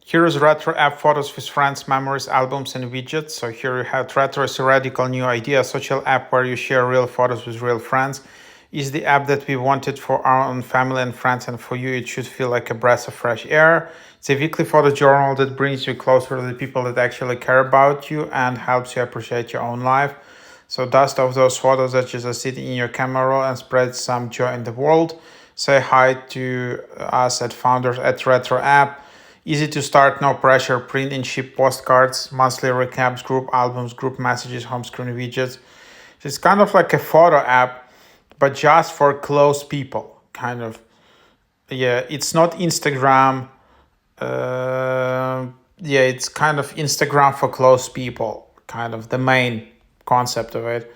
Here is Retro app, photos with friends, memories, albums, and widgets. So here you have Retro is a radical new idea, a social app where you share real photos with real friends. Is the app that we wanted for our own family and friends, and for you it should feel like a breath of fresh air. It's a weekly photo journal that brings you closer to the people that actually care about you and helps you appreciate your own life. So dust off those photos that just sit in your camera roll and spread some joy in the world. Say hi to us at founders at Retro app. Easy to start, no pressure, print and ship postcards, monthly recaps, group albums, group messages, home screen widgets. It's kind of like a photo app, but just for close people, kind of. Yeah, it's not Instagram. Yeah, it's kind of Instagram for close people, kind of the main concept of it.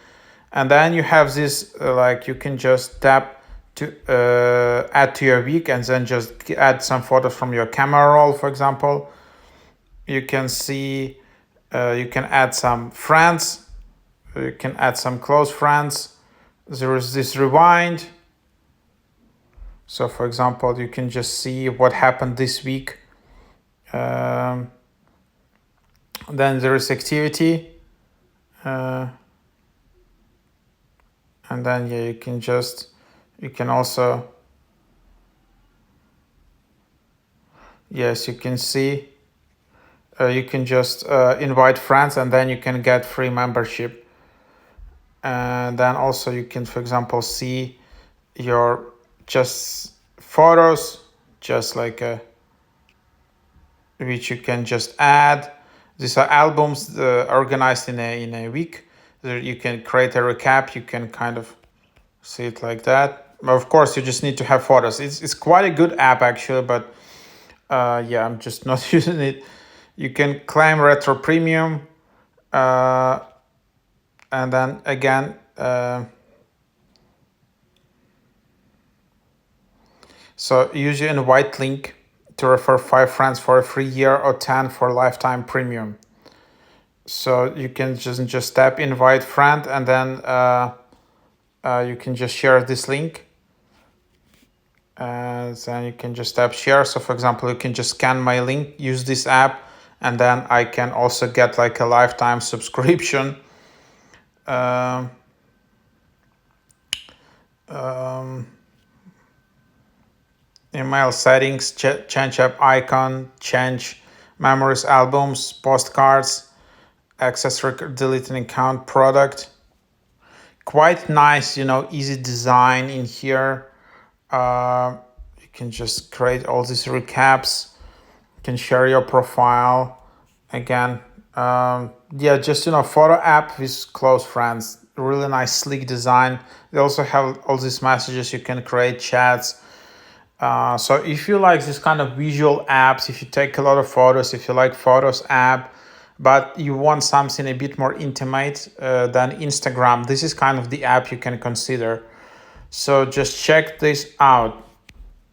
And then you have this, like you can just tap to add to your week and then just add some photos from your camera roll, for example. You can see, you can add some friends, you can add some close friends. There is this rewind. So for example, you can just see what happened this week. Then there is activity. And then yeah, you can also, yes, you can see, you can just invite friends and then you can get free membership. And then also you can, for example, see your just photos, just like which you can just add. These are albums organized in a week. There you can create a recap. You can kind of see it like that. Of course, you just need to have photos. It's quite a good app actually, but yeah, I'm just not using it. You can claim Retro Premium, and then again, so use your invite link to refer 5 friends for a free year or 10 for lifetime premium. So you can just tap invite friend and then you can just share this link. And then you can just tap share. So for example, you can just scan my link, use this app, and then I can also get like a lifetime subscription. Email settings, change app icon, change memories, albums, postcards, access record, deleting account, product. Quite nice, easy design in here. You can just create all these recaps. You can share your profile. Again, yeah, just, photo app with close friends. Really nice, sleek design. They also have all these messages. You can create chats. So if you like this kind of visual apps, if you take a lot of photos, if you like Photos app, but you want something a bit more intimate than Instagram, this is kind of the app you can consider. So just check this out.